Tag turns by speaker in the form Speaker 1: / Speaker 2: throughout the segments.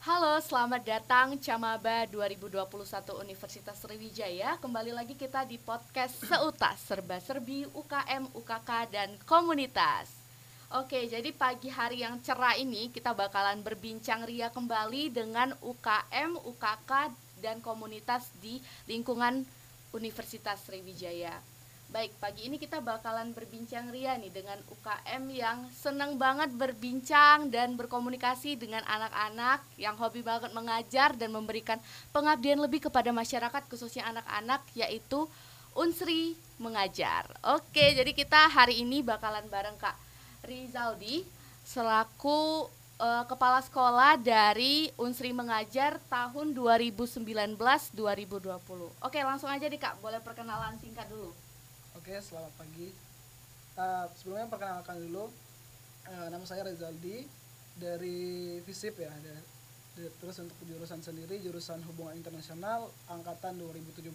Speaker 1: Halo, selamat datang Camaba 2021 Universitas Sriwijaya. Kembali lagi kita di podcast Seutas, serba-serbi UKM, UKK, dan komunitas. Oke, jadi pagi hari yang cerah ini kita bakalan berbincang ria kembali dengan UKM, UKK, dan komunitas di lingkungan Universitas Sriwijaya. Baik, pagi ini kita bakalan berbincang ria nih dengan UKM yang senang banget berbincang dan berkomunikasi dengan anak-anak yang hobi banget mengajar dan memberikan pengabdian lebih kepada masyarakat khususnya anak-anak, yaitu Unsri Mengajar. Oke, jadi kita hari ini bakalan bareng Kak Rizaldi selaku kepala sekolah dari Unsri Mengajar tahun 2019-2020. Oke, langsung aja nih Kak, boleh perkenalan singkat dulu.
Speaker 2: Oke, selamat pagi. Sebelumnya perkenalkan dulu, nama saya Rezaldi dari FISIP ya. Terus untuk jurusan sendiri, jurusan Hubungan Internasional angkatan 2017.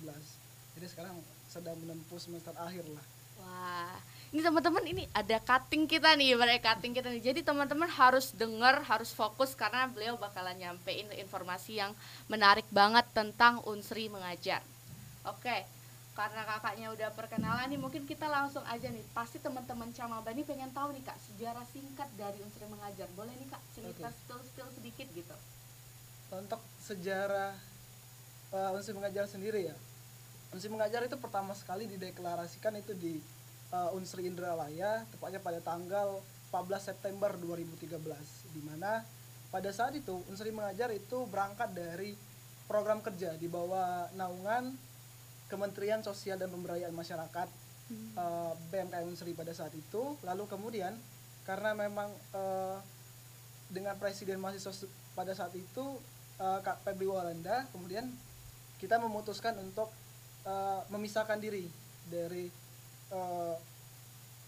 Speaker 2: Jadi sekarang sedang menempuh semester akhir lah.
Speaker 1: Wah, ini teman-teman, ini ada cutting kita nih, cutting kita nih. Jadi teman-teman harus dengar, harus fokus karena beliau bakalan nyampein informasi yang menarik banget tentang Unsri Mengajar. Oke, karena kakaknya udah perkenalan nih, mungkin kita langsung aja nih. Pasti teman-teman Camaba nih pengen tahu nih Kak, sejarah singkat dari Unsri Mengajar. Boleh nih Kak, cerita
Speaker 2: Oke.
Speaker 1: spill sedikit gitu.
Speaker 2: Untuk sejarah Unsur Mengajar sendiri ya. Unsur Mengajar itu pertama sekali dideklarasikan itu di Unsri Indralaya, tepatnya pada tanggal 14 September 2013, di mana pada saat itu Unsri Mengajar itu berangkat dari program kerja di bawah naungan Kementerian Sosial dan Pemberdayaan Masyarakat, BMKM Unsri pada saat itu. Lalu kemudian karena memang dengan presiden mahasiswa pada saat itu, Kak Febri Walanda, kemudian kita memutuskan untuk memisahkan diri dari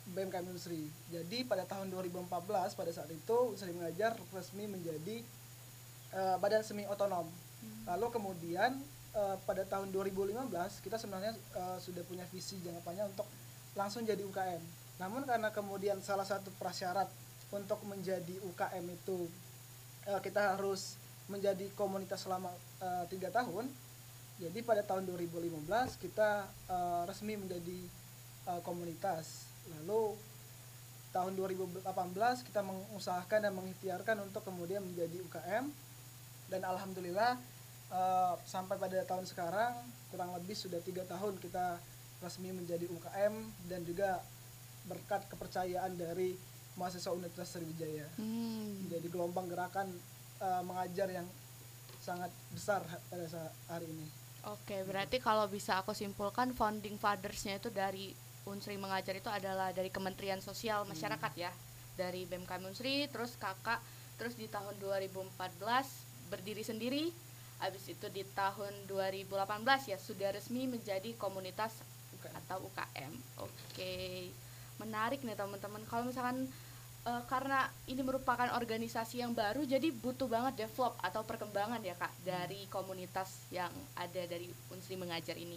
Speaker 2: BMKM Unsri. Jadi pada tahun 2014 pada saat itu Unsri Mengajar resmi menjadi badan semi otonom. Lalu kemudian pada tahun 2015 kita sebenarnya sudah punya visi jangka panjang untuk langsung jadi UKM. Namun karena kemudian salah satu prasyarat untuk menjadi UKM itu kita harus menjadi komunitas selama 3 tahun. Jadi pada tahun 2015 kita resmi menjadi komunitas. Lalu tahun 2018 kita mengusahakan dan mengikhtiarkan untuk kemudian menjadi UKM, dan alhamdulillah sampai pada tahun sekarang kurang lebih sudah 3 tahun kita resmi menjadi UKM, dan juga berkat kepercayaan dari mahasiswa Universitas Sriwijaya. Jadi gelombang gerakan mengajar yang sangat besar pada saat hari ini.
Speaker 1: Oke, berarti kalau bisa aku simpulkan founding fathers-nya itu dari Unsri Mengajar itu adalah dari Kementerian Sosial Masyarakat ya. Dari BMKM Unsri, terus kakak, terus di tahun 2014 berdiri sendiri. Habis itu di tahun 2018 ya sudah resmi menjadi komunitas atau UKM. Oke. Menarik nih teman-teman. Kalau misalkan karena ini merupakan organisasi yang baru, jadi butuh banget develop atau perkembangan ya Kak dari komunitas yang ada dari Unsri Mengajar ini.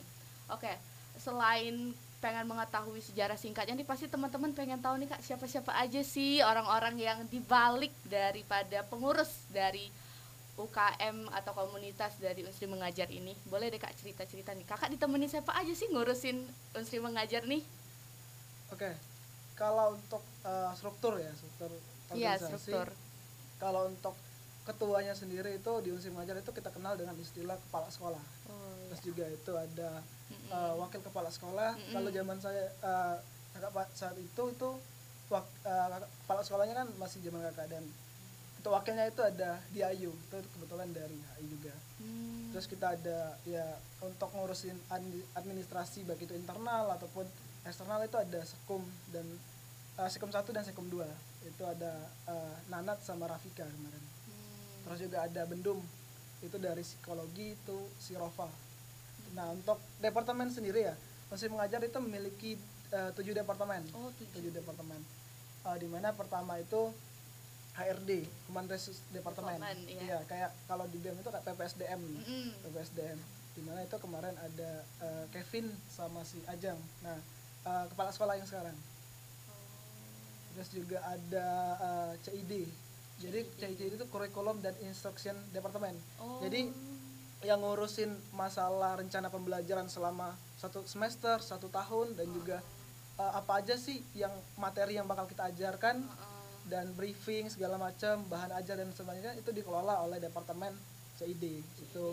Speaker 1: Oke, selain pengen mengetahui sejarah singkatnya nih, pasti teman-teman pengen tahu nih Kak, siapa-siapa aja sih orang-orang yang dibalik daripada pengurus dari UKM atau komunitas dari Unsri Mengajar ini. Boleh deh Kak cerita-cerita nih, kakak ditemenin siapa aja sih ngurusin Unsri Mengajar nih?
Speaker 2: Oke, kalau untuk struktur ya, struktur
Speaker 1: Iya,
Speaker 2: organisasi.
Speaker 1: struktur.
Speaker 2: Kalau untuk ketuanya sendiri itu di Unsur Mengajar itu kita kenal dengan istilah kepala sekolah.
Speaker 1: Oh
Speaker 2: Terus
Speaker 1: iya.
Speaker 2: juga itu ada wakil kepala sekolah. Kalau zaman saya saat itu kepala sekolahnya kan masih zaman kakak, dan untuk wakilnya itu ada Diayu, itu kebetulan dari HI juga. Terus kita ada ya untuk ngurusin administrasi baik itu internal ataupun eksternal, itu ada Sekum dan Sekum 1 dan Sekum 2. Itu ada Nanat sama Rafika kemarin. Terus juga ada Bendum, itu dari psikologi itu si Rofa. Nah, untuk departemen sendiri ya, Unsri Mengajar itu memiliki 7 departemen.
Speaker 1: Oh,
Speaker 2: 7 departemen. Di mana pertama itu HRD, Human Resource Departemen. Iya, kayak kalau di BEM itu kayak PPSDM. PPSDM. Di mana itu kemarin ada Kevin sama si Ajang. Nah, kepala sekolah yang sekarang. Terus juga ada CID, Jadi CID itu Curriculum dan Instruction Department.
Speaker 1: Oh.
Speaker 2: Jadi yang ngurusin masalah rencana pembelajaran selama 1 semester, 1 tahun, dan juga apa aja sih yang materi yang bakal kita ajarkan, dan briefing segala macam, bahan ajar dan sebagainya itu dikelola oleh Departemen CID itu.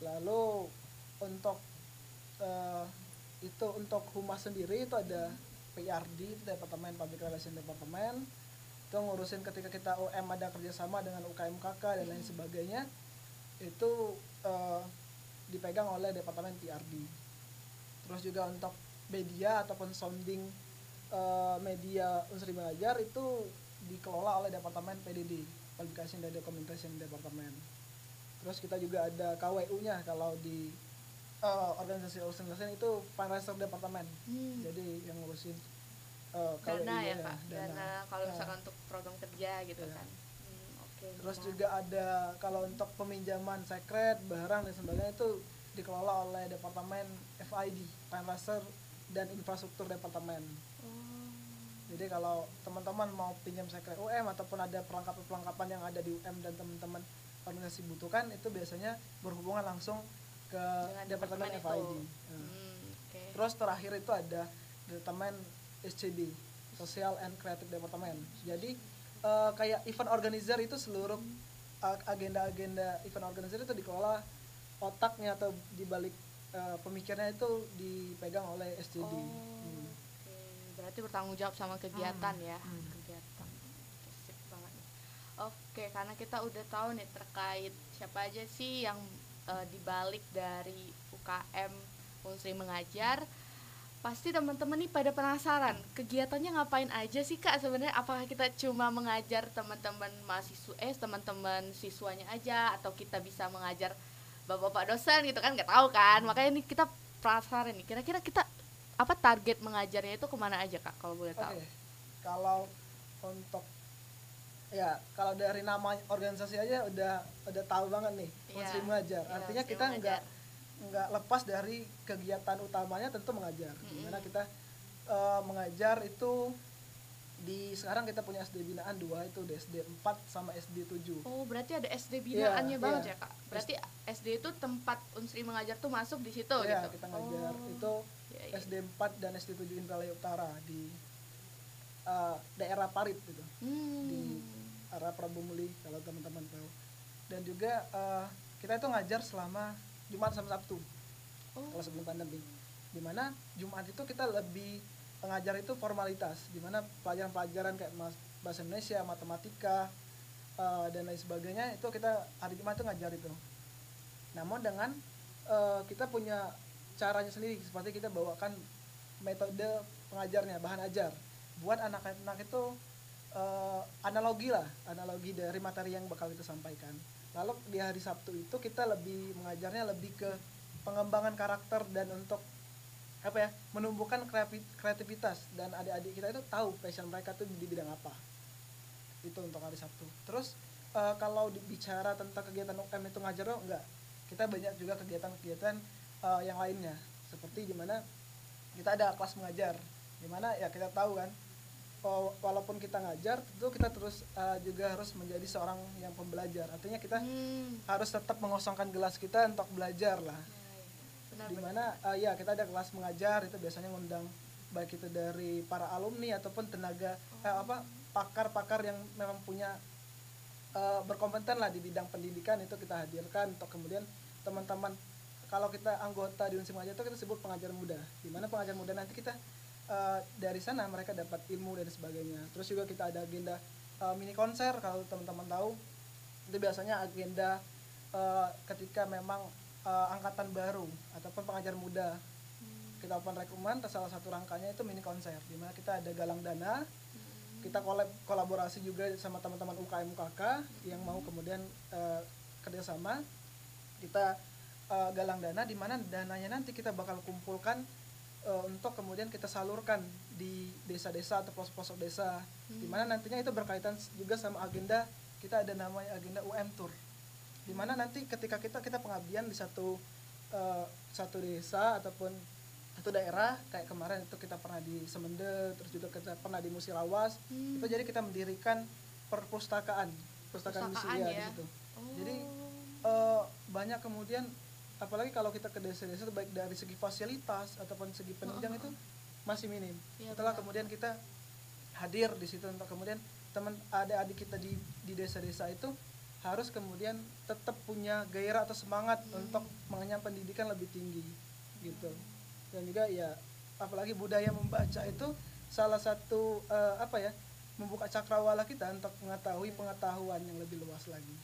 Speaker 2: Lalu untuk itu untuk humas sendiri itu ada PRD, Departemen Public Relation Department, itu ngurusin ketika kita UM ada kerjasama dengan UKM KK dan lain sebagainya, itu dipegang oleh Departemen PRD. Terus juga untuk media ataupun sounding media Unsri Mengajar itu dikelola oleh Departemen PDD, Publication dan Documentation Department. Terus kita juga ada KWU-nya kalau di organisasi itu fundraiser departemen. Jadi yang ngurusin
Speaker 1: dana ya Kak, dana kalau misalkan untuk program kerja gitu kan.
Speaker 2: Terus juga ada kalau untuk peminjaman sekret, barang dan sebagainya itu dikelola oleh Departemen FID, Fundraiser dan Infrastruktur Departemen. Jadi kalau teman-teman mau pinjam sekret UM ataupun ada perlengkapan-perlengkapan yang ada di UM dan teman-teman organisasi butuhkan, itu biasanya berhubungan langsung ke Departemen FID. Terus terakhir itu ada Departemen SCD, Social and Creative Department. Jadi kayak event organizer itu seluruh agenda-agenda event organizer itu dikelola, otaknya atau dibalik pemikirnya itu dipegang oleh SCD.
Speaker 1: Berarti bertanggung jawab sama kegiatan ya. Kegiatan. Sip banget. Oke, karena kita udah tahu nih terkait siapa aja sih yang dibalik dari UKM Unsri Mengajar, pasti teman-teman nih pada penasaran kegiatannya ngapain aja sih Kak sebenarnya. Apakah kita cuma mengajar teman-teman mahasiswa teman-teman siswanya aja, atau kita bisa mengajar bapak-bapak dosen gitu kan, nggak tahu kan. Makanya nih kita penasaran nih, kira-kira kita apa target mengajarnya itu kemana aja Kak kalau boleh tahu?
Speaker 2: Kalau untuk kalau dari nama organisasi aja udah tahu banget nih, Unsri Mengajar. Artinya kita nggak lepas dari kegiatan utamanya tentu mengajar. Dimana kita mengajar itu sekarang kita punya SD binaan 2, itu SD 4 sama SD 7.
Speaker 1: Oh, berarti ada SD binaannya banget ya Kak. Berarti SD itu tempat Unsri Mengajar tuh masuk di situ gitu.
Speaker 2: Kita ngajar itu SD 4 dan SD 7 Indralaya Utara di daerah Parit gitu. Di arah Prabu Muli kalau teman-teman tahu. Dan juga kita itu ngajar selama Jumat sampai Sabtu. Kalau sebelum pandemi. Dimana Jumat itu kita lebih pengajar itu formalitas, dimana pelajaran-pelajaran kayak bahasa Indonesia, matematika, dan lain sebagainya itu kita hari Jumat itu ngajar itu. Namun dengan kita punya caranya sendiri, seperti kita bawakan metode pengajarnya, bahan ajar buat anak-anak itu analogi dari materi yang bakal kita sampaikan. Lalu di hari Sabtu itu kita lebih mengajarnya lebih ke pengembangan karakter dan untuk menumbuhkan kreativitas, dan adik-adik kita itu tahu passion mereka tuh di bidang apa. Itu untuk hari Sabtu. Terus kalau bicara tentang kegiatan UM itu ngajar enggak. Kita banyak juga kegiatan-kegiatan yang lainnya, seperti dimana kita ada kelas mengajar, dimana ya kita tahu kan, walaupun kita ngajar tentu kita terus juga harus menjadi seorang yang pembelajar. Artinya kita harus tetap mengosongkan gelas kita untuk belajar lah. Dimana kita ada kelas mengajar, itu biasanya ngundang baik itu dari para alumni ataupun tenaga pakar-pakar yang memang punya berkompeten lah di bidang pendidikan, itu kita hadirkan untuk kemudian teman-teman, kalau kita anggota di Unsri Mengajar itu kita sebut pengajar muda, dimana pengajar muda nanti kita dari sana mereka dapat ilmu dan sebagainya. Terus juga kita ada agenda mini konser, kalau teman-teman tahu itu biasanya agenda ketika memang angkatan baru ataupun pengajar muda kita open rekrutmen, salah satu rangkanya itu mini konser, dimana kita ada galang dana, kita kolaborasi juga sama teman-teman UKM UKK yang mau kemudian kerjasama, kita galang dana, dimana dananya nanti kita bakal kumpulkan untuk kemudian kita salurkan di desa-desa atau pelosok-pelosok desa, dimana nantinya itu berkaitan juga sama agenda kita, ada namanya agenda UM Tour, dimana nanti ketika kita pengabdian di satu desa ataupun satu daerah kayak kemarin itu kita pernah di Semende, terus juga kita pernah di Musirawas. Itu jadi kita mendirikan pustakaan misi
Speaker 1: Pustakaan
Speaker 2: ya di
Speaker 1: ya.
Speaker 2: situ.
Speaker 1: Oh.
Speaker 2: Jadi banyak kemudian apalagi kalau kita ke desa-desa baik dari segi fasilitas ataupun segi penunjang itu masih minim.
Speaker 1: Iya,
Speaker 2: Setelah
Speaker 1: benar.
Speaker 2: kemudian kita hadir di situ untuk kemudian teman adik-adik kita di desa-desa itu harus kemudian tetap punya gairah atau semangat untuk mengenyam pendidikan lebih tinggi gitu. Dan juga ya apalagi budaya membaca itu salah satu membuka cakrawala kita untuk mengetahui pengetahuan yang lebih luas lagi.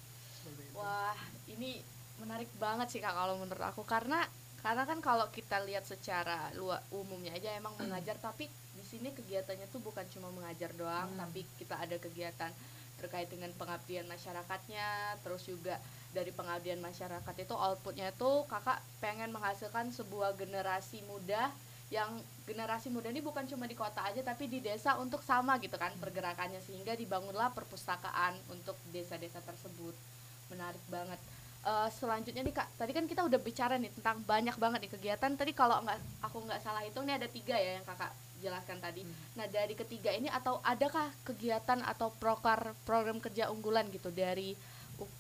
Speaker 2: Seperti itu.
Speaker 1: Wah, ini menarik banget sih Kak kalau menurut aku, karena kan kalau kita lihat secara umumnya aja emang mengajar, tapi di sini kegiatannya tuh bukan cuma mengajar doang, tapi kita ada kegiatan terkait dengan pengabdian masyarakatnya. Terus juga dari pengabdian masyarakat itu outputnya itu kakak pengen menghasilkan sebuah generasi muda, yang generasi muda ini bukan cuma di kota aja tapi di desa untuk sama gitu kan pergerakannya, sehingga dibangunlah perpustakaan untuk desa-desa tersebut. Menarik banget. Selanjutnya nih Kak, tadi kan kita udah bicara nih tentang banyak banget nih kegiatan. Tadi kalau aku nggak salah hitung nih ada 3 ya yang Kakak jelaskan tadi. Nah dari ketiga ini, atau adakah kegiatan atau program kerja unggulan gitu dari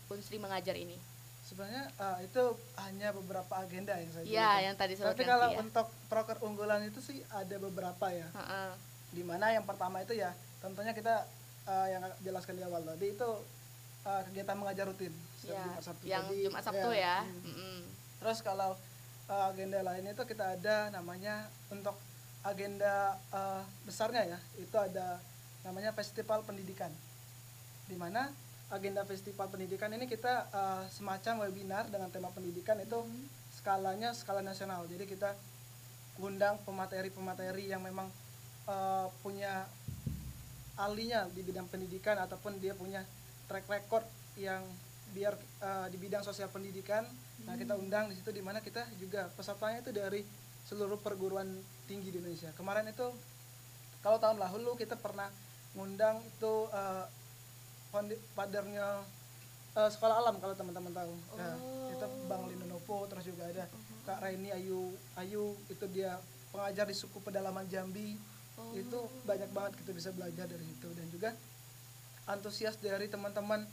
Speaker 1: Unsri mengajar ini?
Speaker 2: Sebenarnya itu hanya beberapa agenda yang saya
Speaker 1: Iya,
Speaker 2: jelaskan.
Speaker 1: yang tadi sempat
Speaker 2: Tapi
Speaker 1: ganti
Speaker 2: kalau
Speaker 1: ya.
Speaker 2: untuk proker unggulan itu sih ada beberapa ya.
Speaker 1: Heeh.
Speaker 2: Dimana yang pertama itu ya tentunya kita yang jelaskan di awal tadi itu kegiatan mengajar rutin setiap
Speaker 1: Ya,
Speaker 2: Jumat Sabtu.
Speaker 1: yang
Speaker 2: Jadi,
Speaker 1: Jumat Sabtu ya.
Speaker 2: Terus kalau agenda lain itu kita ada namanya untuk agenda besarnya ya, itu ada namanya festival pendidikan. Di mana agenda festival pendidikan ini kita semacam webinar dengan tema pendidikan itu skalanya skala nasional. Jadi kita undang pemateri-pemateri yang memang punya ahlinya di bidang pendidikan ataupun dia punya track record yang biar di bidang sosial pendidikan. Nah, kita undang di situ, di mana kita juga pesertanya itu dari seluruh perguruan tinggi di Indonesia. Kemarin itu kalau tahun lalu kita pernah ngundang itu foundernya Sekolah Alam, kalau teman-teman tahu. Nah, itu Bang Linonopo, terus juga ada Kak Raini Ayu itu dia pengajar di suku pedalaman Jambi. Itu banyak banget kita bisa belajar dari situ. Dan juga antusias dari teman-teman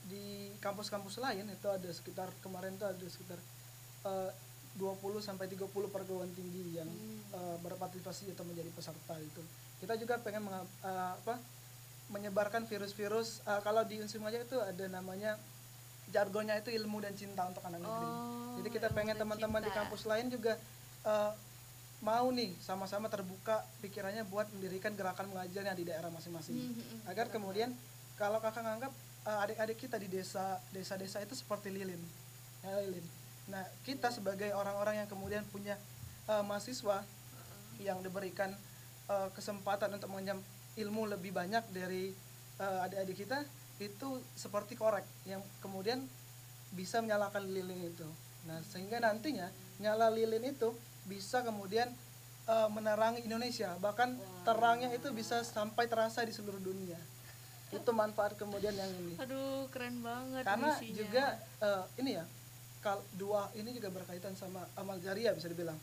Speaker 2: di kampus-kampus lain itu ada sekitar, kemarin itu ada sekitar 20 sampai 30 perguruan tinggi yang berpartisipasi atau menjadi peserta itu. Kita juga pengen menyebarkan virus-virus, kalau di Unsri Mengajar itu ada namanya jargonnya itu ilmu dan cinta untuk anak negeri. Jadi kita pengen teman-teman di kampus lain juga mau nih sama-sama terbuka pikirannya buat mendirikan gerakan mengajar yang di daerah masing-masing. Agar kemudian kalau kakak nganggap adik-adik kita di desa-desa itu seperti lilin. Ya, lilin. Nah, kita sebagai orang-orang yang kemudian punya mahasiswa yang diberikan kesempatan untuk mengenyam ilmu lebih banyak dari adik-adik kita, itu seperti korek yang kemudian bisa menyalakan lilin itu. Nah, sehingga nantinya nyala lilin itu bisa kemudian menerangi Indonesia, bahkan terangnya itu bisa sampai terasa di seluruh dunia. Itu manfaat kemudian yang ini.
Speaker 1: Aduh, keren banget.
Speaker 2: Karena
Speaker 1: misinya.
Speaker 2: juga ini ya, dua ini juga berkaitan sama amal jariah bisa dibilang.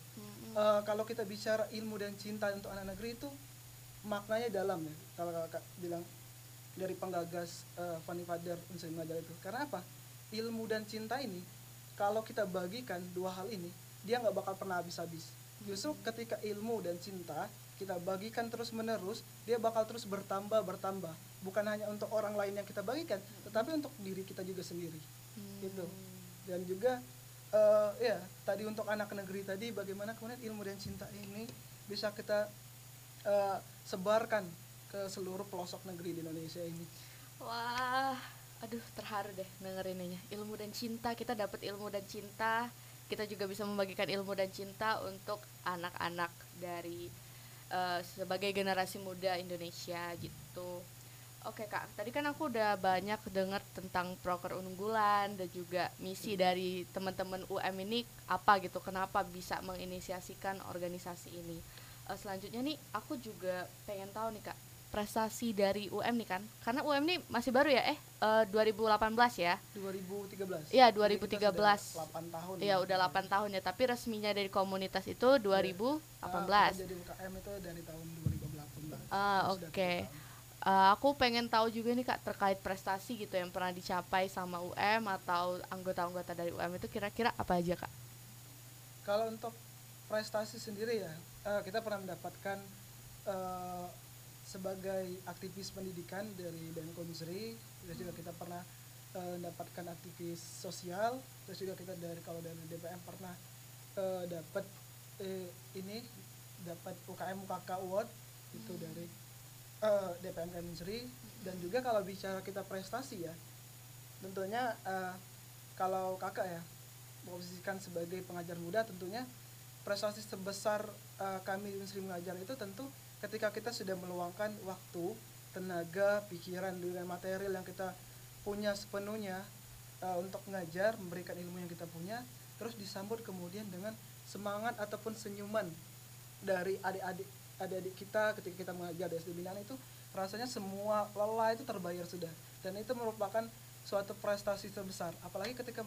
Speaker 2: Kalau kita bicara ilmu dan cinta untuk anak negeri itu maknanya dalam ya. Kalau kakak bilang dari penggagas Fanny Fadar Unsri Mengajar itu. Karena apa? Ilmu dan cinta ini kalau kita bagikan dua hal ini, dia nggak bakal pernah habis-habis. Justru ketika ilmu dan cinta kita bagikan terus menerus, dia bakal terus bertambah. Bukan hanya untuk orang lain yang kita bagikan, tetapi untuk diri kita juga sendiri. Gitu. Dan juga ya tadi untuk anak negeri tadi, bagaimana kemudian ilmu dan cinta ini bisa kita sebarkan ke seluruh pelosok negeri di Indonesia ini.
Speaker 1: Wah, aduh terharu deh dengerinnya. Ilmu dan cinta, kita dapat ilmu dan cinta, kita juga bisa membagikan ilmu dan cinta untuk anak-anak dari sebagai generasi muda Indonesia gitu. Oke Kak, tadi kan aku udah banyak dengar tentang proker unggulan dan juga misi dari teman-teman UM ini apa gitu, kenapa bisa menginisiasikan organisasi ini. Selanjutnya nih aku juga pengen tahu nih Kak, prestasi dari UM nih kan, karena UM nih masih baru ya, 2018 ya.
Speaker 2: 2013.
Speaker 1: Iya,
Speaker 2: Jadi kita
Speaker 1: 2013.
Speaker 2: sudah 8 tahun.
Speaker 1: Iya, udah 8 tahun ya, tapi resminya dari komunitas itu 2018.
Speaker 2: Kita jadi UKM itu dari tahun 2018. Sudah
Speaker 1: Oke.
Speaker 2: 3 tahun.
Speaker 1: Aku pengen tahu juga nih Kak terkait prestasi gitu yang pernah dicapai sama UM atau anggota-anggota dari UM itu kira-kira apa aja Kak?
Speaker 2: Kalau untuk prestasi sendiri ya, kita pernah mendapatkan eh, sebagai aktivis pendidikan dari BEM Unsri, terus juga kita pernah mendapatkan aktivis sosial, terus juga kita kalau dari DPM pernah dapat ini dapat UKM UKK Award itu dari DPM Unsri. Dan juga kalau bicara kita prestasi ya, tentunya kalau kakak ya posisikan sebagai pengajar muda, tentunya prestasi sebesar kami di Unsri Mengajar itu tentu ketika kita sudah meluangkan waktu, tenaga, pikiran, dan material yang kita punya sepenuhnya untuk mengajar, memberikan ilmu yang kita punya, terus disambut kemudian dengan semangat ataupun senyuman dari adik-adik kita ketika kita mengajar di SD Binaan, itu rasanya semua lelah itu terbayar sudah, dan itu merupakan suatu prestasi terbesar, apalagi ketika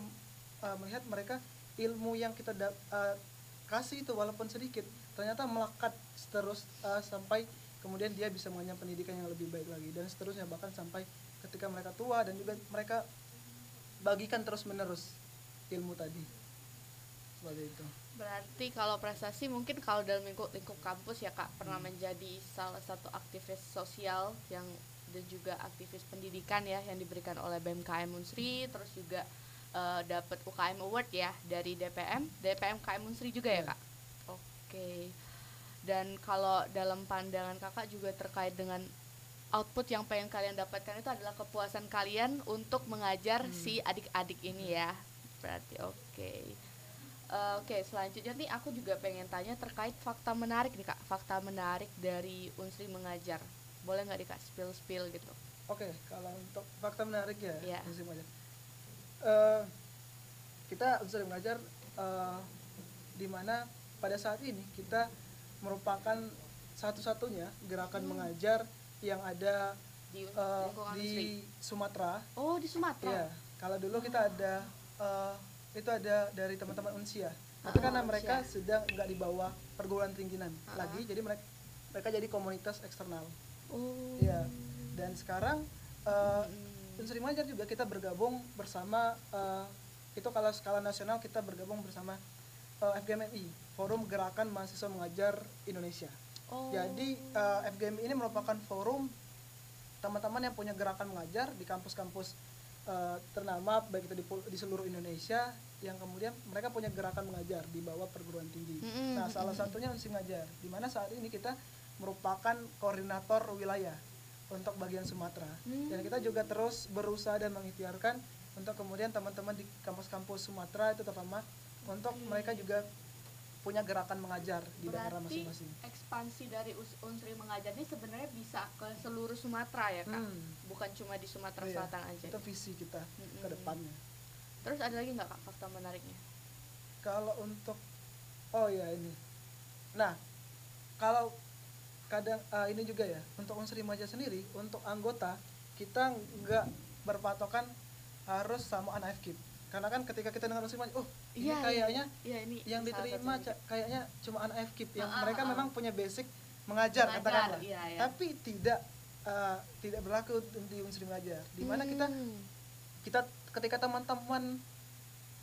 Speaker 2: melihat mereka ilmu yang kita kasih itu walaupun sedikit ternyata melekat terus sampai kemudian dia bisa mengenyam pendidikan yang lebih baik lagi dan seterusnya, bahkan sampai ketika mereka tua dan juga mereka bagikan terus menerus ilmu tadi, seperti itu.
Speaker 1: Berarti kalau prestasi mungkin kalau dalam lingkup kampus ya Kak pernah menjadi salah satu aktivis sosial yang dan juga aktivis pendidikan ya yang diberikan oleh BMKM Unsri, terus juga dapat UKM Award ya dari DPM KM Unsri juga ya Kak. Oke. Dan kalau dalam pandangan Kakak juga terkait dengan output yang pengen kalian dapatkan itu adalah kepuasan kalian untuk mengajar si adik-adik ini ya. Berarti oke. Oke, selanjutnya nih aku juga pengen tanya terkait fakta menarik nih Kak. Fakta menarik dari Unsri Mengajar. Boleh nggak Kak spill gitu?
Speaker 2: Oke, kalau untuk fakta menarik ya,
Speaker 1: yeah.
Speaker 2: Unsri Mengajar. Kita Unsri Mengajar di mana pada saat ini kita merupakan satu-satunya gerakan mengajar yang ada di Sumatera.
Speaker 1: Oh, di Sumatera.
Speaker 2: Iya, kalau dulu kita ada itu ada dari teman-teman Unsia. Tapi karena mereka sedang nggak di bawah perguruan tinggi lagi, jadi mereka jadi komunitas eksternal. Iya. Dan sekarang Unsri Mengajar juga kita bergabung bersama itu kalau skala nasional kita bergabung bersama FGMI, Forum Gerakan Mahasiswa Mengajar Indonesia. Jadi FGMI ini merupakan forum teman-teman yang punya gerakan mengajar di kampus-kampus ternama baik itu di seluruh Indonesia, yang kemudian mereka punya gerakan mengajar di bawah perguruan tinggi. Nah, salah satunya Unsri Mengajar, di mana saat ini kita merupakan koordinator wilayah untuk bagian Sumatera. Dan kita juga terus berusaha dan mengikhtiarkan untuk kemudian teman-teman di kampus-kampus Sumatera itu terutama untuk mereka juga punya gerakan mengajar di daerah masing-masing.
Speaker 1: Ekspansi dari Unsri Mengajar ini sebenarnya bisa ke seluruh Sumatera ya Kak? Bukan cuma di Sumatera Selatan aja.
Speaker 2: Itu visi kita ke depannya.
Speaker 1: Terus ada lagi nggak Kak fakta menariknya?
Speaker 2: Kalau untuk ini. Nah, kalau kadang ini juga ya untuk Unsri Mengajar sendiri, untuk anggota kita nggak berpatokan harus sama anak FKIP, karena kan ketika kita dengar Unsri Mengajar, ini kayaknya
Speaker 1: ini
Speaker 2: yang diterima kayaknya cuma anak FKIP yang mereka memang punya basic mengajar katakanlah, tapi tidak berlaku di Unsri Mengajar, di mana kita ketika teman-teman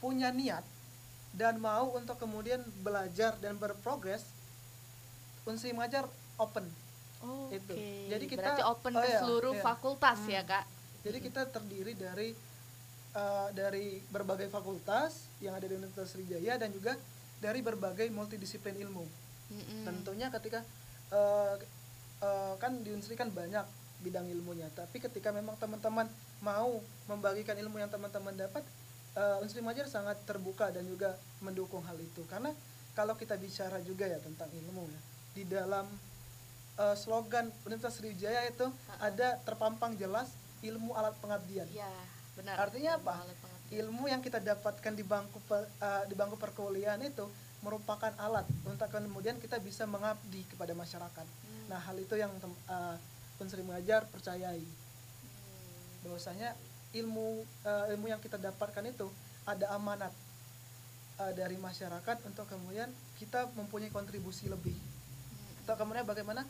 Speaker 2: punya niat dan mau untuk kemudian belajar dan berprogres, Unsri Mengajar open. Itu. Jadi kita
Speaker 1: berarti open ke seluruh fakultas ya Kak.
Speaker 2: Jadi kita terdiri dari berbagai fakultas yang ada di Universitas Sriwijaya dan juga dari berbagai multidisiplin ilmu. Tentunya ketika kan di Unsri kan banyak bidang ilmunya, tapi ketika memang teman-teman mau membagikan ilmu yang teman-teman dapat, Unsri Mengajar sangat terbuka dan juga mendukung hal itu. Karena kalau kita bicara juga ya tentang ilmu ya, di dalam slogan Universitas Sriwijaya itu ada terpampang jelas ilmu alat pengabdian.
Speaker 1: Ya, benar.
Speaker 2: Artinya apa? Ilmu yang kita dapatkan di bangku perkuliahan itu merupakan alat untuk kemudian kita bisa mengabdi kepada masyarakat. Nah, hal itu yang Unsri Mengajar percayai
Speaker 1: Hmm.
Speaker 2: bahwasanya ilmu yang kita dapatkan itu ada amanat dari masyarakat untuk kemudian kita mempunyai kontribusi lebih. Atau kemudian bagaimana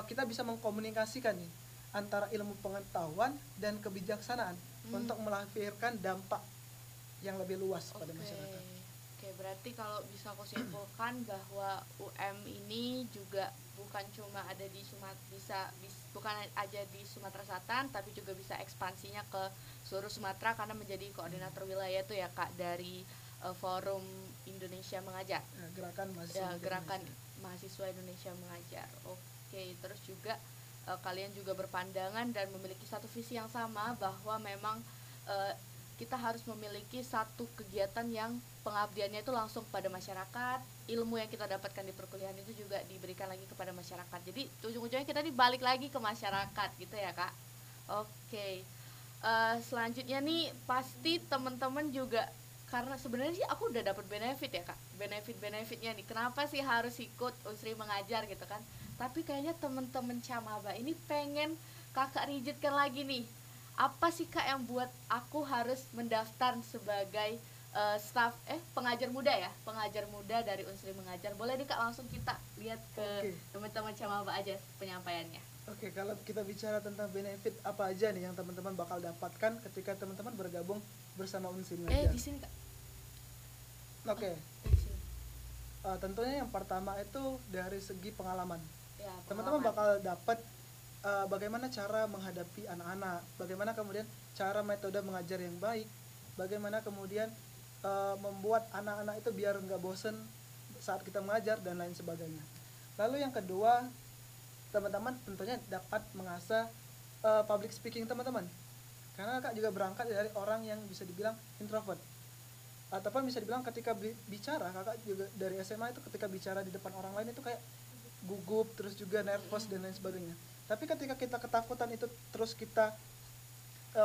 Speaker 2: kita bisa mengkomunikasikan nih antara ilmu pengetahuan dan kebijaksanaan untuk melahirkan dampak yang lebih luas pada masyarakat.
Speaker 1: Oke, berarti kalau bisa aku simpulkan bahwa UM ini juga bukan cuma ada di bukan aja di Sumatera Selatan, tapi juga bisa ekspansinya ke seluruh Sumatera karena menjadi koordinator wilayah itu ya Kak dari Forum Indonesia Mengajar.
Speaker 2: Gerakan
Speaker 1: Ya,
Speaker 2: mahasiswa
Speaker 1: gerakan
Speaker 2: Indonesia.
Speaker 1: mahasiswa Indonesia Mengajar. Oke, terus juga kalian juga berpandangan dan memiliki satu visi yang sama bahwa memang uh, kita harus memiliki satu kegiatan yang pengabdiannya itu langsung pada masyarakat, ilmu yang kita dapatkan di perkuliahan itu juga diberikan lagi kepada masyarakat. Jadi ujung-ujungnya kita dibalik lagi ke masyarakat gitu ya Kak. Oke. Selanjutnya nih pasti teman-teman juga, karena sebenarnya sih aku udah dapat benefit ya Kak, benefitnya nih kenapa sih harus ikut Unsri Mengajar gitu kan, tapi kayaknya teman-teman Camaba ini pengen Kakak rigidkan lagi nih, apa sih Kak yang buat aku harus mendaftar sebagai staff pengajar muda dari Unsri Mengajar. Boleh nih Kak, langsung kita lihat ke teman-teman Camaba aja penyampaiannya.
Speaker 2: Oke, kalau kita bicara tentang benefit apa aja nih yang teman-teman bakal dapatkan ketika teman-teman bergabung bersama Unsri Mengajar.
Speaker 1: Di sini Kak.
Speaker 2: Oke. Tentunya yang pertama itu dari segi pengalaman.
Speaker 1: Ya,
Speaker 2: teman-teman bakal dapat bagaimana cara menghadapi anak-anak, bagaimana kemudian cara metode mengajar yang baik, bagaimana kemudian membuat anak-anak itu biar nggak bosen saat kita mengajar dan lain sebagainya. Lalu yang kedua, teman-teman tentunya dapat mengasah public speaking teman-teman, karena Kak juga berangkat dari orang yang bisa dibilang introvert, ataupun bisa dibilang ketika bicara, Kakak juga dari SMA itu ketika bicara di depan orang lain itu kayak gugup, terus juga nervous dan lain sebagainya. Tapi ketika kita ketakutan itu terus kita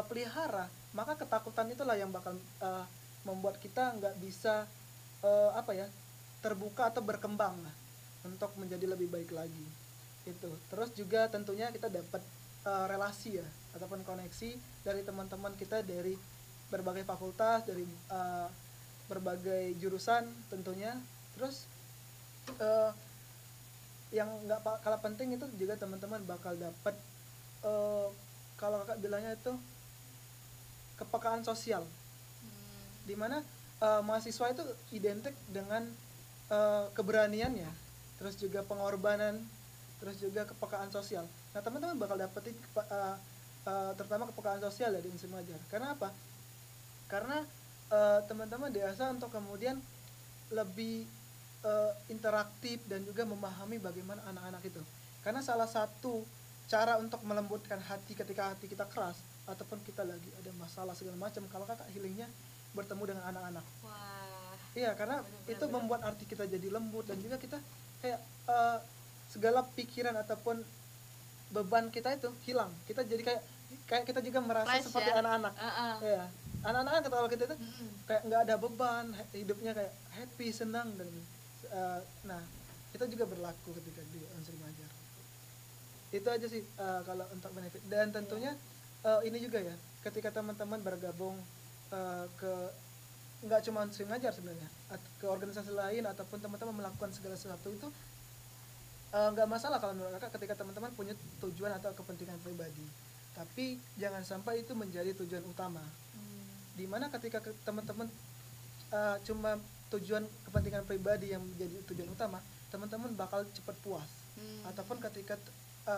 Speaker 2: pelihara, maka ketakutan itulah yang bakal membuat kita nggak bisa terbuka atau berkembang lah, untuk menjadi lebih baik lagi. Itu. Terus juga tentunya kita dapat relasi ya, ataupun koneksi dari teman-teman kita dari berbagai fakultas, dari berbagai jurusan tentunya. Terus yang nggak kalah penting itu juga teman-teman bakal dapat kalau Kakak bilangnya itu kepekaan sosial, dimana mahasiswa itu identik dengan keberaniannya, terus juga pengorbanan, terus juga kepekaan sosial. Nah, teman-teman bakal dapetin terutama kepekaan sosial dari Unsri Mengajar. Karena apa? Karena teman-teman diasah untuk kemudian lebih interaktif dan juga memahami bagaimana anak-anak itu. Karena salah satu cara untuk melembutkan hati ketika hati kita keras ataupun kita lagi ada masalah segala macam, kalau Kakak healingnya bertemu dengan anak-anak.
Speaker 1: Wah.
Speaker 2: Iya, karena itu membuat hati kita jadi lembut dan juga kita kayak segala pikiran ataupun beban kita itu hilang. Kita jadi kayak kita juga merasa fresh, seperti ya? Anak-anak. Ya, anak-anak kan kalau kita itu kayak nggak ada beban, hidupnya kayak happy, senang dan nah itu juga berlaku ketika di Unsri Mengajar. Itu aja sih kalau untuk benefit. Dan tentunya ini juga ya, ketika teman-teman bergabung ke nggak cuma Unsri Mengajar sebenarnya, ke organisasi lain ataupun teman-teman melakukan segala sesuatu itu nggak masalah kalau menurut Kakak ketika teman-teman punya tujuan atau kepentingan pribadi, tapi jangan sampai itu menjadi tujuan utama. Dimana ketika teman-teman cuma tujuan kepentingan pribadi yang menjadi tujuan utama, teman-teman bakal cepat puas. Ataupun ketika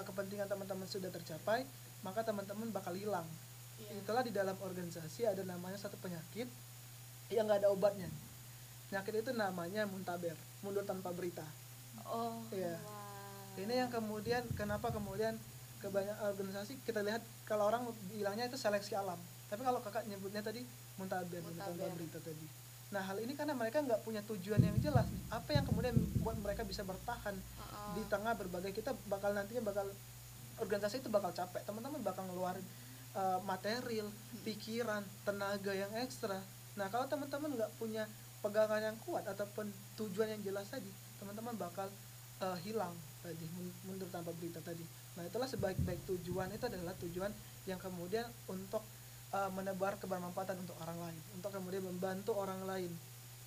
Speaker 2: kepentingan teman-teman sudah tercapai, maka teman-teman bakal hilang. Itulah di dalam organisasi ada namanya satu penyakit yang nggak ada obatnya. Penyakit itu namanya muntaber, mundur tanpa berita. Iya. Ini yang kemudian kenapa kemudian kebanyakan organisasi kita lihat kalau orang bilangnya itu seleksi alam, tapi kalau Kakak nyebutnya tadi muntaber tanpa berita tadi. Nah, hal ini karena mereka nggak punya tujuan yang jelas nih. Apa yang kemudian membuat mereka bisa bertahan di tengah berbagai, kita bakal nantinya organisasi itu bakal capek, teman-teman bakal ngeluarin material, pikiran, tenaga yang ekstra. Nah, kalau teman-teman nggak punya pegangan yang kuat ataupun tujuan yang jelas tadi, teman-teman bakal hilang tadi, mundur tanpa berita tadi. Nah, itulah sebaik-baik tujuan itu adalah tujuan yang kemudian untuk menebar kebermanfaatan untuk orang lain, untuk kemudian membantu orang lain.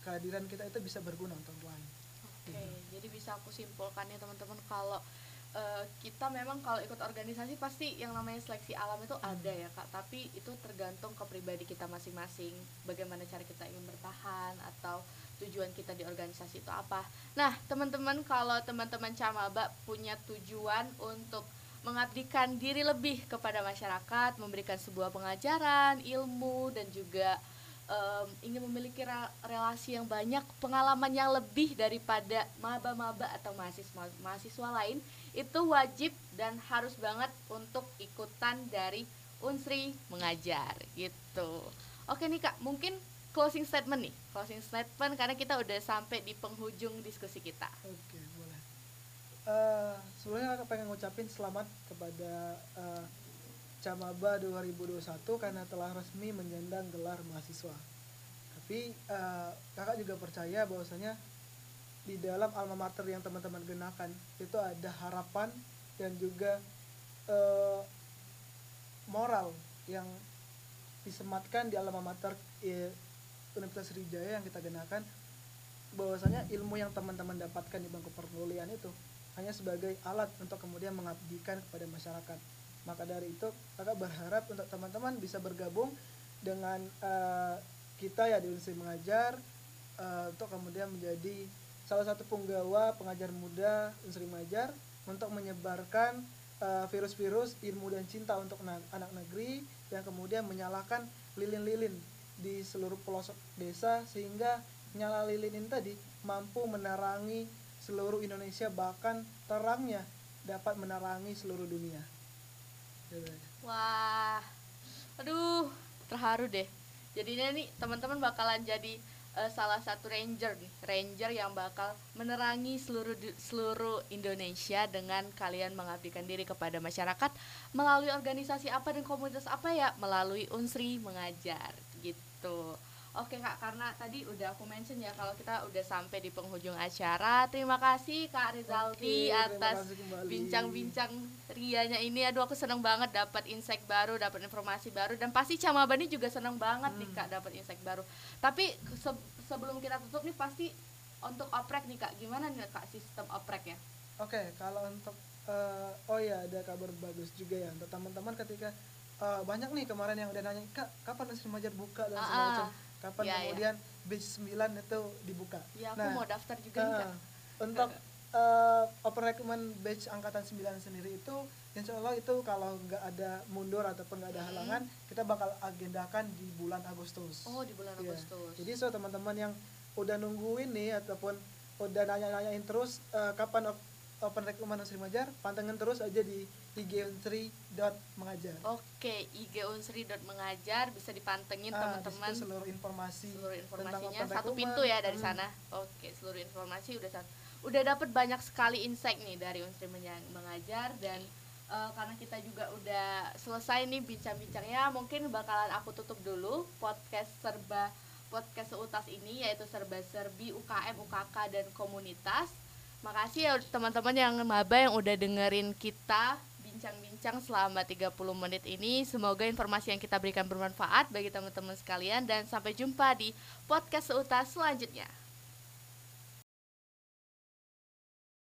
Speaker 2: Kehadiran kita itu bisa berguna untuk orang lain.
Speaker 1: Oke, jadi bisa aku simpulkan ya teman-teman, kalau kita memang kalau ikut organisasi pasti yang namanya seleksi alam itu ada ya Kak, tapi itu tergantung ke pribadi kita masing-masing, bagaimana cara kita ingin bertahan atau tujuan kita di organisasi itu apa. Nah teman-teman, kalau teman-teman Camaba punya tujuan untuk mengabdikan diri lebih kepada masyarakat, memberikan sebuah pengajaran, ilmu, dan juga ingin memiliki relasi yang banyak, pengalaman yang lebih daripada maba-maba atau mahasiswa lain, itu wajib dan harus banget untuk ikutan dari Unsri Mengajar gitu. Oke nih Kak, mungkin closing statement karena kita udah sampai di penghujung diskusi kita.
Speaker 2: Oke, boleh. Sebelumnya aku pengen ngucapin selamat kepada Camaba 2021 karena telah resmi menyandang gelar mahasiswa. Tapi kakak juga percaya bahwasanya di dalam alma mater yang teman-teman gunakan itu ada harapan dan juga moral yang disematkan di alma mater Universitas Sriwijaya yang kita gunakan, bahwasanya ilmu yang teman-teman dapatkan di bangku perkuliahan itu hanya sebagai alat untuk kemudian mengabdikan kepada masyarakat. Maka dari itu kakak berharap untuk teman-teman bisa bergabung dengan kita ya di Unsri Mengajar, untuk kemudian menjadi salah satu punggawa pengajar muda Unsri Mengajar untuk menyebarkan virus-virus ilmu dan cinta untuk anak negeri, yang kemudian menyalakan lilin-lilin di seluruh pelosok desa, sehingga nyala lilin ini tadi mampu menerangi seluruh Indonesia, bahkan terangnya dapat menerangi seluruh dunia.
Speaker 1: Wah, aduh, terharu deh. Jadinya nih teman-teman bakalan jadi salah satu ranger yang bakal menerangi seluruh Indonesia dengan kalian mengabdikan diri kepada masyarakat melalui organisasi apa dan komunitas apa ya, melalui Unsri Mengajar gitu. Oke Kak, karena tadi udah aku mention ya kalau kita udah sampai di penghujung acara. Terima kasih Kak Rizaldi atas bincang-bincang rianya ini. Aduh, aku seneng banget dapat insight baru, dapat informasi baru, dan pasti Camaba ini juga seneng banget nih Kak dapat insight baru. Tapi sebelum kita tutup nih, pasti untuk oprek nih Kak, gimana nih Kak sistem opreknya?
Speaker 2: Oke, kalau untuk ada kabar bagus juga ya untuk teman-teman ketika banyak nih kemarin yang udah nanya, Kak, kapan Unsri Mengajar buka dan segala macam. Kapan kemudian batch 9 itu dibuka.
Speaker 1: Ya, aku mau daftar juga nih Kak.
Speaker 2: Untuk open recruitment batch angkatan 9 sendiri itu insya Allah itu kalau nggak ada mundur ataupun nggak ada halangan, kita bakal agendakan di bulan Agustus.
Speaker 1: Oh, di bulan Agustus.
Speaker 2: Jadi teman-teman yang udah nungguin nih ataupun udah nanya-nanyain terus kapan open recruitment Unsri Mengajar, pantengin terus aja di IG unsri.mengajar.
Speaker 1: Oke, IG unsri.mengajar bisa dipantengin teman-teman.
Speaker 2: Seluruh informasinya
Speaker 1: satu pintu ya dari sana. Oke, seluruh informasi udah dapat banyak sekali insight nih dari Unsri Mengajar. Dan karena kita juga udah selesai nih bincang-bincangnya, mungkin bakalan aku tutup dulu podcast seutas ini, yaitu serba serbi UKM, UKK, dan komunitas. Makasih ya teman-teman yang maba yang udah dengerin kita bincang-bincang selama 30 menit ini. Semoga informasi yang kita berikan bermanfaat bagi teman-teman sekalian, dan sampai jumpa di podcast seutas selanjutnya.